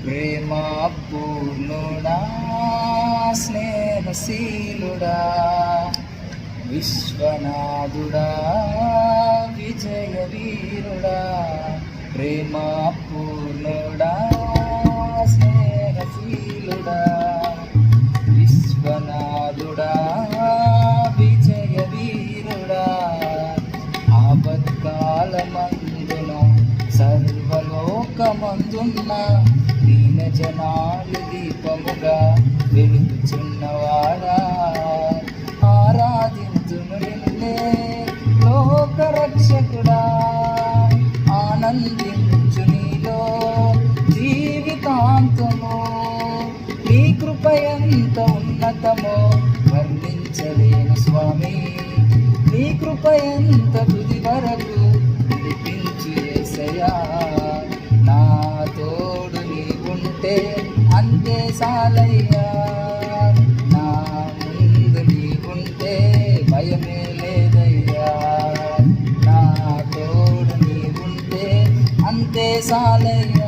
ప్రేమా పూర్ణుడా, స్నేహశీలుడా, విశ్వనాథుడా, విజయ వీరుడా. ప్రేమా పూర్ణుడా, స్నేహశీలుడా, విశ్వనాథుడా, విజయ వీరుడా. ఆపత్కాలమందున సర్వలోకమందున్న దీన జనాలు దీపముగా వెలుగుచున్నవాడా, ఆరాధించును నిన్నే లోకరక్షకుడా. ఆనందించు నీలో జీవితాంతము, నీ కృప ఎంత ఉన్నతమో వర్ణించలేను స్వామి. నీ కృప ఎంత తుది వరకు విడిపించు యేసయ్యా. నా తోడు నీవుంటే అంతే సాలయ్యా. నా ముందు నీవుంటే భయమే లేదయ్యా. నా తోడు నీవుంటే అంతే సాలయ్యా.